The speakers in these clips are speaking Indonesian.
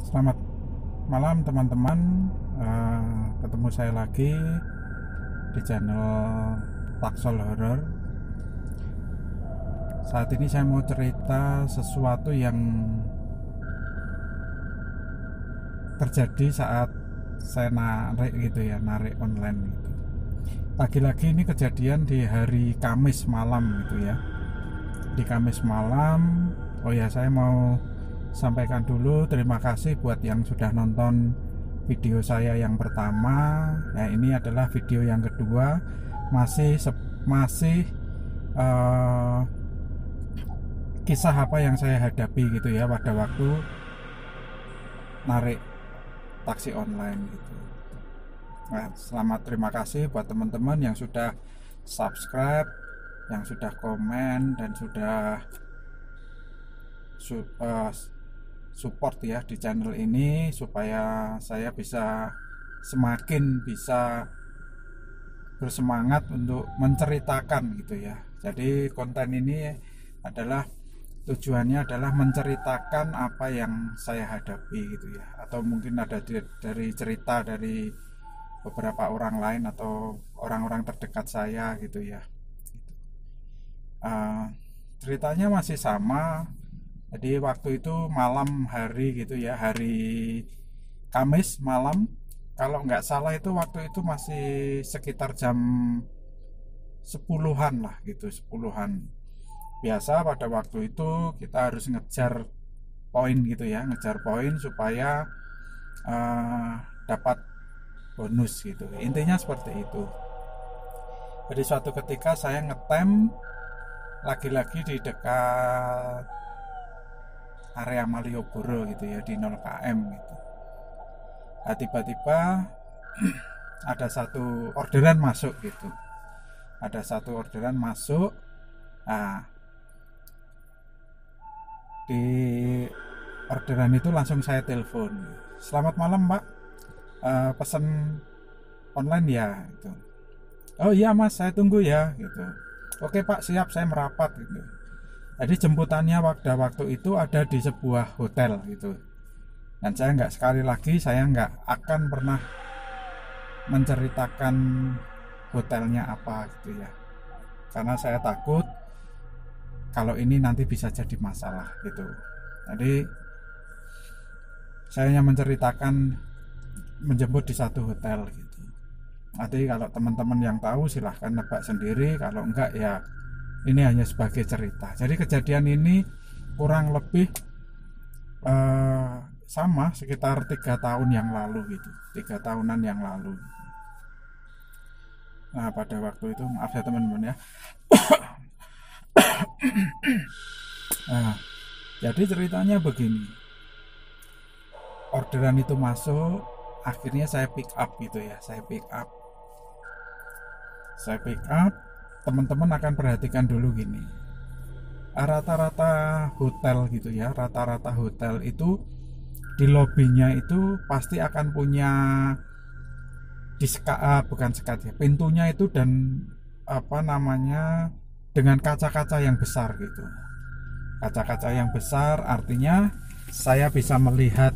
Selamat malam teman-teman. Ketemu saya lagi di channel Taksol Horor. Saat ini saya mau cerita sesuatu yang terjadi saat saya narik online gitu. Lagi-lagi ini kejadian di hari Kamis malam gitu ya. Di Kamis malam, saya mau sampaikan dulu terima kasih buat yang sudah nonton video saya yang pertama. Nah, ini adalah video yang kedua, masih kisah apa yang saya hadapi gitu ya pada waktu narik taksi online gitu. Nah, terima kasih buat teman-teman yang sudah subscribe, yang sudah komen dan sudah support ya di channel ini supaya saya semakin bisa bersemangat untuk menceritakan gitu ya. Jadi konten ini tujuannya adalah menceritakan apa yang saya hadapi gitu ya, atau mungkin ada dari cerita dari beberapa orang lain atau orang-orang terdekat saya gitu ya. Ceritanya masih sama. Jadi waktu itu malam hari gitu ya, hari Kamis malam, kalau nggak salah itu waktu itu masih sekitar jam 10-an lah gitu, 10-an. Biasa pada waktu itu kita harus ngejar poin gitu ya, ngejar poin supaya dapat bonus gitu. Intinya seperti itu. Jadi suatu ketika saya ngetem lagi-lagi di dekat area Malioboro gitu ya, di 0 km gitu. Nah, tiba-tiba ada satu orderan masuk gitu. Nah, di orderan itu langsung saya telepon. Selamat malam Pak, pesan online ya gitu. Oh iya Mas, saya tunggu ya gitu. Oke Pak, siap, saya merapat gitu. Jadi jemputannya waktu itu ada di sebuah hotel gitu. Dan saya nggak akan pernah menceritakan hotelnya apa gitu ya. Karena saya takut kalau ini nanti bisa jadi masalah gitu. Jadi saya hanya menceritakan menjemput di satu hotel gitu. Nanti kalau teman-teman yang tahu silahkan nebak sendiri, kalau enggak ya ini hanya sebagai cerita. Jadi kejadian ini kurang lebih sama sekitar 3 tahun yang lalu gitu, 3 tahunan yang lalu. Nah, pada waktu itu maaf ya teman-teman ya. Nah, jadi ceritanya begini. Orderan itu masuk, akhirnya saya pick up gitu ya. Saya pick up. Teman-teman akan perhatikan dulu gini. Rata-rata hotel gitu ya, rata-rata hotel itu di lobinya itu pasti akan punya bukan sekat ya, pintunya itu dan dengan kaca-kaca yang besar gitu. Kaca-kaca yang besar artinya saya bisa melihat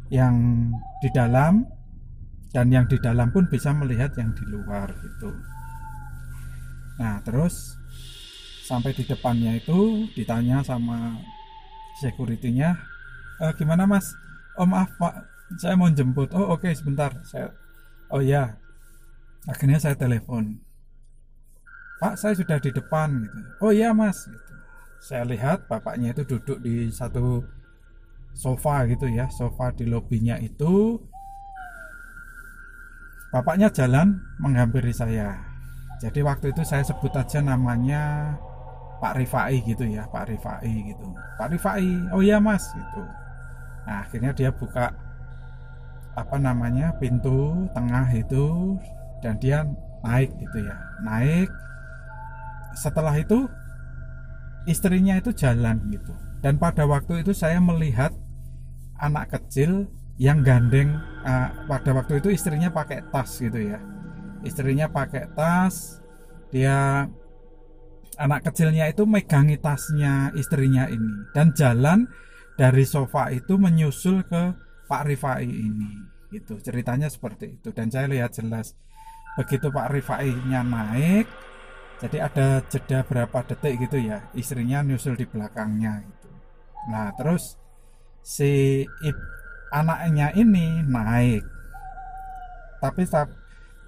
yang di dalam, dan yang di dalam pun bisa melihat yang di luar gitu. Nah, terus sampai di depannya itu ditanya sama security-nya, gimana Mas? Oh maaf Pak, saya mau jemput. Oh oke, sebentar. Oh ya. Akhirnya saya telepon. Pak, saya sudah di depan gitu. Oh iya Mas gitu. Saya lihat bapaknya itu duduk di satu sofa gitu ya, sofa di lobinya itu. Bapaknya jalan menghampiri saya. Jadi waktu itu saya sebut aja namanya Pak Rifai gitu ya, Pak Rifai gitu. Pak Rifai, oh iya Mas gitu. Nah, akhirnya dia buka pintu tengah itu dan dia naik gitu ya. Naik. Setelah itu istrinya itu jalan gitu. Dan pada waktu itu saya melihat anak kecil yang gandeng, pada waktu itu istrinya pakai tas gitu ya. Istrinya pakai tas, anak kecilnya itu megangi tasnya istrinya ini dan jalan dari sofa itu menyusul ke Pak Rifai ini, gitu ceritanya seperti itu. Dan saya lihat jelas begitu Pak Rifai-nya naik, jadi ada jeda berapa detik gitu ya, istrinya nyusul di belakangnya gitu. Nah terus si anaknya ini naik, tapi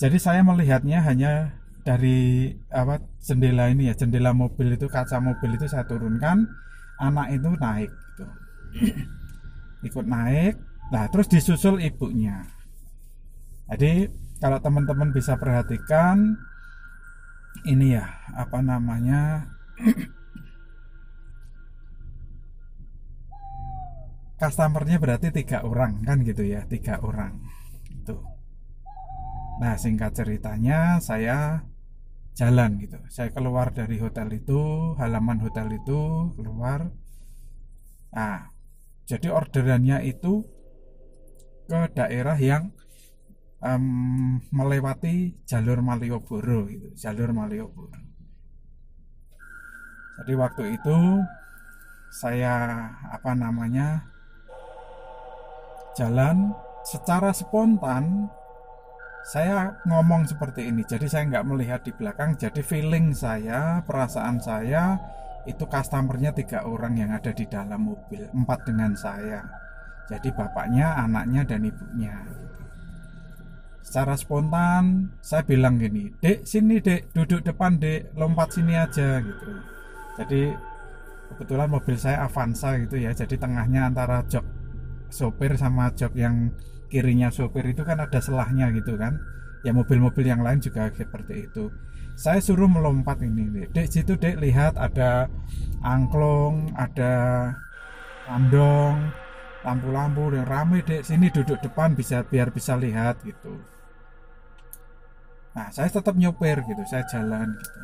jadi saya melihatnya hanya dari jendela ini ya, jendela mobil itu, kaca mobil itu saya turunkan, anak itu naik gitu. Ikut naik. Nah terus disusul ibunya. Jadi kalau teman-teman bisa perhatikan ini ya, customernya berarti 3 orang kan gitu ya, 3 orang itu. Nah singkat ceritanya saya jalan gitu, saya keluar dari hotel itu, halaman hotel itu keluar. Nah jadi orderannya itu ke daerah yang melewati jalur Malioboro gitu, jalur Malioboro. Jadi waktu itu saya jalan secara spontan, saya ngomong seperti ini. Jadi saya nggak melihat di belakang. Jadi feeling saya, perasaan saya itu customernya 3 orang yang ada di dalam mobil, 4 dengan saya. Jadi bapaknya, anaknya, dan ibunya. Secara spontan saya bilang gini, "Dek, sini dek, duduk depan dek, lompat sini aja," gitu. Jadi kebetulan mobil saya Avanza gitu ya. Jadi tengahnya antara jok sopir sama jok yang kirinya sopir itu kan ada selahnya gitu kan. Ya mobil-mobil yang lain juga seperti itu. Saya suruh melompat ini, dek situ dek, lihat ada angklung, ada andong, lampu-lampu yang rame dek, sini duduk depan biar bisa lihat gitu. Nah saya tetap nyopir gitu, saya jalan gitu.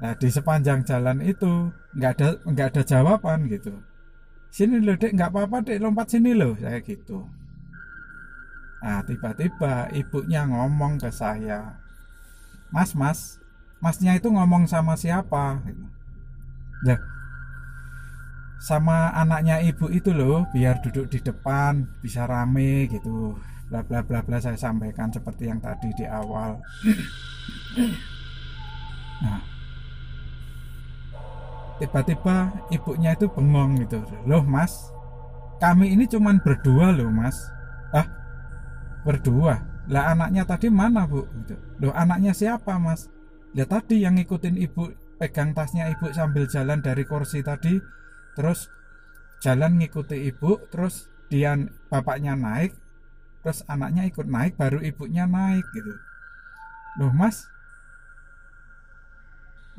Nah di sepanjang jalan itu nggak ada jawaban gitu. Sini loh dek, nggak apa-apa dek, lompat sini loh, saya gitu. Nah tiba-tiba ibunya ngomong ke saya, masnya itu ngomong sama siapa? Nah, sama anaknya ibu itu loh, biar duduk di depan bisa rame gitu, bla bla bla bla, saya sampaikan seperti yang tadi di awal. Nah tiba-tiba ibunya itu bengong gitu, loh mas, kami ini cuman berdua loh mas. Berdua lah, anaknya tadi mana bu? Loh anaknya siapa mas? Ya tadi yang ngikutin ibu, pegang tasnya ibu sambil jalan dari kursi tadi, terus jalan ngikuti ibu, terus bapaknya naik, terus anaknya ikut naik, baru ibunya naik gitu. Loh mas,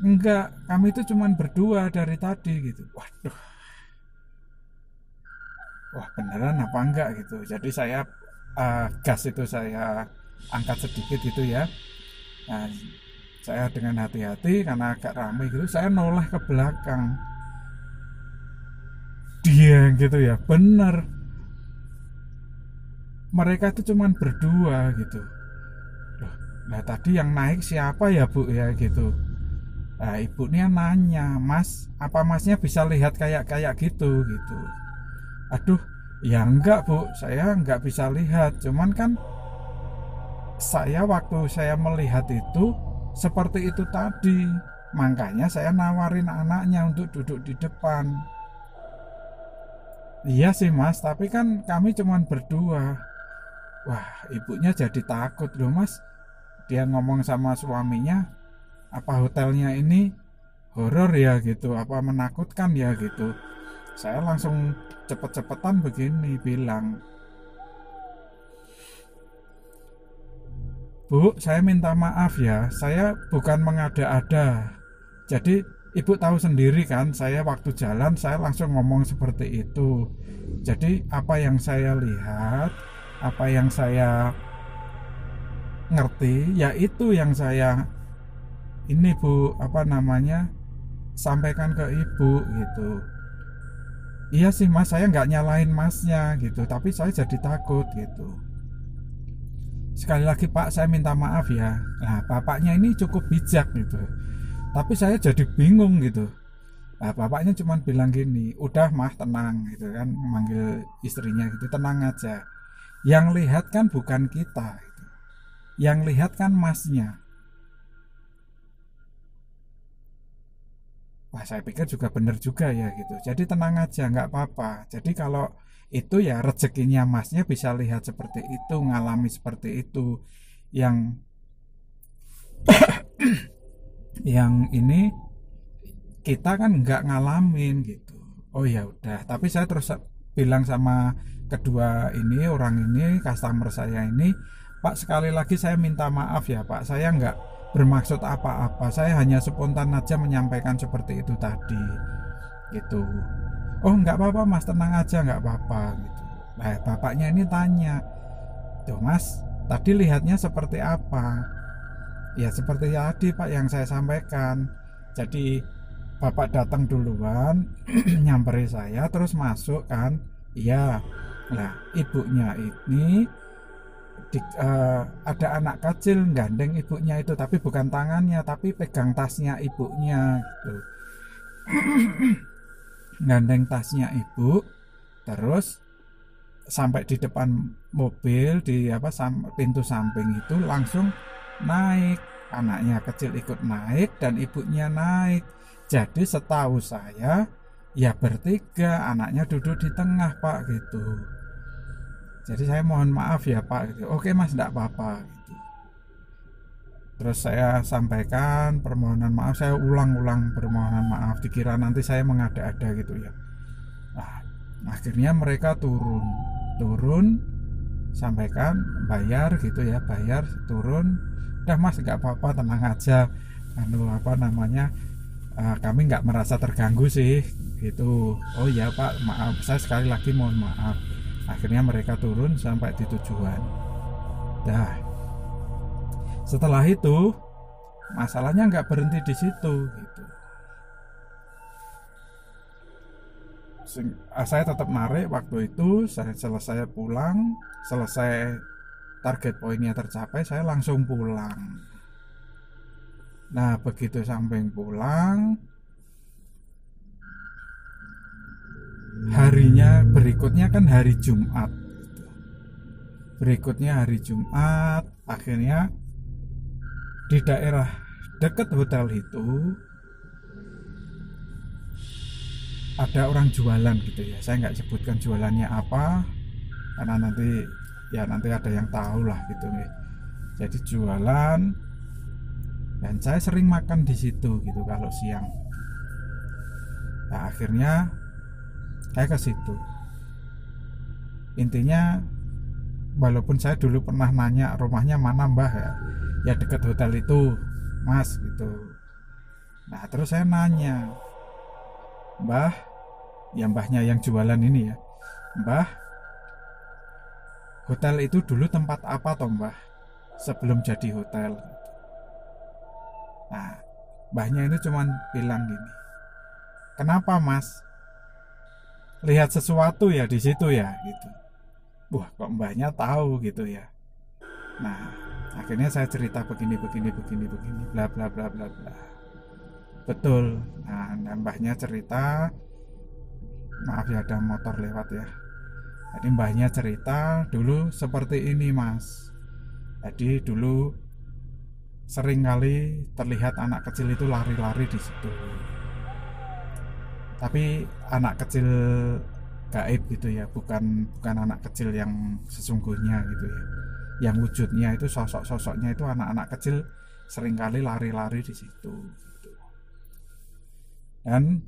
enggak, kami itu cuman berdua dari tadi gitu. Waduh, wah beneran apa enggak gitu. Jadi saya gas itu saya angkat sedikit gitu ya. Nah, saya dengan hati-hati karena agak ramai gitu, saya noleh ke belakang. Dia gitu ya, bener, mereka itu cuman berdua gitu. Loh, nah tadi yang naik siapa ya bu ya gitu. Nah ibunya nanya, mas, apa masnya bisa lihat kayak gitu. Aduh, ya enggak bu, saya enggak bisa lihat. Cuman kan saya waktu saya melihat itu seperti itu tadi, makanya saya nawarin anaknya untuk duduk di depan. Iya sih mas, tapi kan kami cuman berdua. Wah ibunya jadi takut loh mas. Dia ngomong sama suaminya, apa hotelnya ini horor ya gitu, apa menakutkan ya gitu. Saya langsung cepet-cepetan begini bilang, bu saya minta maaf ya, saya bukan mengada-ada. Jadi ibu tahu sendiri kan, saya waktu jalan saya langsung ngomong seperti itu. Jadi apa yang saya lihat, apa yang saya ngerti, ya itu yang saya ini bu, sampaikan ke ibu gitu. Iya sih mas, saya nggak nyalain masnya gitu, tapi saya jadi takut gitu. Sekali lagi pak, saya minta maaf ya. Nah bapaknya ini cukup bijak gitu, tapi saya jadi bingung gitu. Nah, bapaknya cuma bilang gini, udah mah tenang gitu kan, manggil istrinya gitu, tenang aja. Yang lihat kan bukan kita gitu. Yang lihat kan masnya. Wah, saya pikir juga benar juga ya gitu. Jadi tenang aja, nggak apa-apa. Jadi kalau itu ya rezekinya masnya bisa lihat seperti itu, ngalami seperti itu. Yang ini kita kan nggak ngalamin gitu. Oh ya udah, tapi saya terus bilang sama kedua ini orang ini, customer saya ini, Pak, sekali lagi saya minta maaf ya Pak, saya nggak bermaksud apa-apa, saya hanya spontan aja menyampaikan seperti itu tadi gitu. Oh nggak apa-apa Mas, tenang aja, nggak apa-apa gitu. Nah bapaknya ini tanya, tuh Mas, tadi lihatnya seperti apa? Ya seperti tadi Pak yang saya sampaikan. Jadi bapak datang duluan, nyamperin saya, terus masuk kan. Iya. Nah ibunya ini ada anak kecil gandeng ibunya itu, tapi bukan tangannya, tapi pegang tasnya ibunya gitu. Gandeng tasnya ibu, terus sampai di depan mobil di pintu samping itu langsung naik, anaknya kecil ikut naik dan ibunya naik. Jadi setahu saya ya bertiga, anaknya duduk di tengah Pak gitu. Jadi saya mohon maaf ya Pak gitu. Oke Mas, enggak apa-apa gitu. Terus saya sampaikan permohonan maaf, saya ulang-ulang permohonan maaf, dikira nanti saya mengada-ada gitu ya. Nah, akhirnya mereka turun, sampaikan bayar gitu ya, bayar, turun. Udah Mas, nggak apa-apa, tenang aja. Kami nggak merasa terganggu sih gitu. Oh ya Pak, maaf, saya sekali lagi mohon maaf. Akhirnya mereka turun sampai di tujuan. Dah, setelah itu masalahnya nggak berhenti di situ gitu. Saya tetap narik waktu itu. Saya selesai pulang, selesai target poinnya tercapai, saya langsung pulang. Nah begitu sampai pulang, harinya berikutnya kan hari Jumat. Berikutnya hari Jumat, akhirnya di daerah dekat hotel itu ada orang jualan gitu ya. Saya nggak sebutkan jualannya apa, karena nanti ada yang tahu lah gitu nih. Jadi jualan, dan saya sering makan di situ gitu kalau siang. Nah akhirnya saya ke situ. Intinya walaupun saya dulu pernah nanya rumahnya mana Mbah ya dekat hotel itu Mas gitu. Nah terus saya nanya, Mbah, ya mbahnya yang jualan ini ya, Mbah, hotel itu dulu tempat apa toh Mbah sebelum jadi hotel? Nah mbahnya ini cuman bilang gini, kenapa Mas, lihat sesuatu ya di situ ya gitu. Wah kok mbahnya tahu gitu ya. Nah akhirnya saya cerita begini bla bla bla bla bla. Betul. Nah mbahnya cerita, maaf ya ada motor lewat ya. Jadi mbahnya cerita dulu seperti ini Mas. Jadi dulu sering kali terlihat anak kecil itu lari-lari di situ. Tapi anak kecil gaib gitu ya, bukan anak kecil yang sesungguhnya gitu ya. Yang wujudnya itu sosoknya itu anak-anak kecil sering kali lari-lari di situ. Gitu. Dan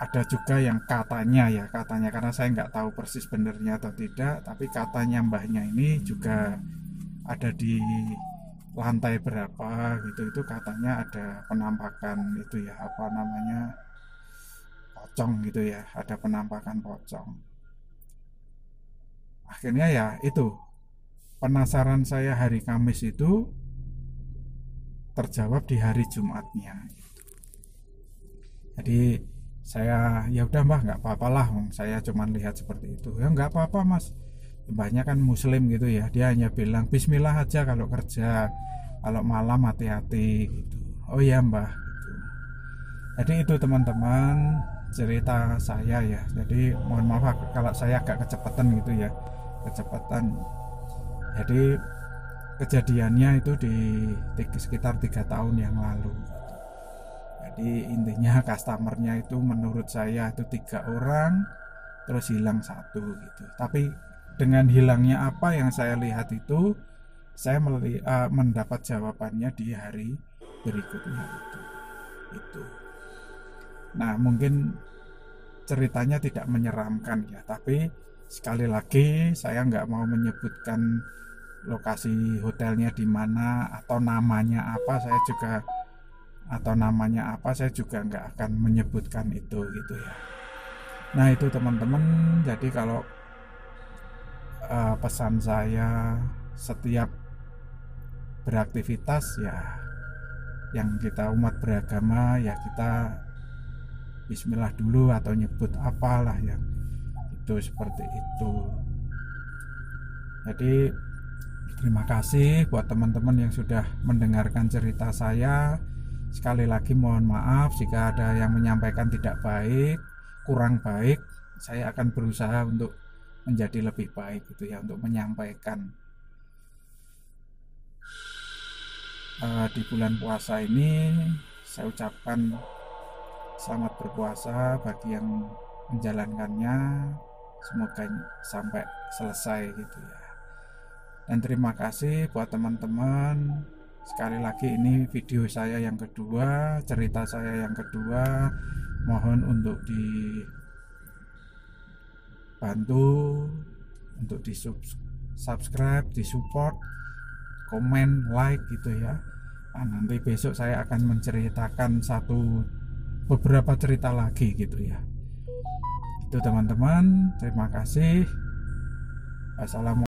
ada juga yang katanya karena saya nggak tahu persis benernya atau tidak, tapi katanya mbahnya ini juga ada di lantai berapa gitu, itu katanya ada penampakan itu ya, pocong gitu ya, ada penampakan pocong. Akhirnya ya itu penasaran saya hari Kamis itu terjawab di hari Jumatnya. Jadi saya ya udah Mbah, nggak apa-apalah, saya cuma lihat seperti itu. Ya nggak apa-apa Mas, mbahnya kan muslim gitu ya, dia hanya bilang bismillah aja kalau kerja, kalau malam hati-hati gitu. Oh iya Mbah gitu. Jadi itu teman-teman cerita saya ya. Jadi mohon maaf kalau saya agak kecepatan gitu ya, kecepatan. Jadi kejadiannya itu di sekitar 3 tahun yang lalu. Jadi intinya customernya itu menurut saya itu 3 orang, terus hilang 1 gitu. Tapi dengan hilangnya apa yang saya lihat itu, saya mendapat jawabannya di hari berikutnya itu. Nah mungkin ceritanya tidak menyeramkan ya, tapi sekali lagi saya nggak mau menyebutkan lokasi hotelnya di mana atau namanya apa, saya juga nggak akan menyebutkan itu gitu ya. Nah itu teman-teman, jadi kalau pesan saya setiap beraktivitas ya, yang kita umat beragama ya kita bismillah dulu atau nyebut apalah yang itu seperti itu. Jadi terima kasih buat teman-teman yang sudah mendengarkan cerita saya. Sekali lagi mohon maaf jika ada yang menyampaikan tidak baik, kurang baik. Saya akan berusaha untuk menjadi lebih baik gitu ya, untuk menyampaikan. Di bulan puasa ini saya ucapkan selamat berpuasa bagi yang menjalankannya, semoga sampai selesai gitu ya. Dan terima kasih buat teman-teman. Sekali lagi ini video saya yang kedua, cerita saya yang kedua. Mohon untuk dibantu untuk di subscribe, di support, komen, like gitu ya. Nah, nanti besok saya akan menceritakan beberapa cerita lagi gitu ya. Itu teman-teman, terima kasih. Assalamualaikum.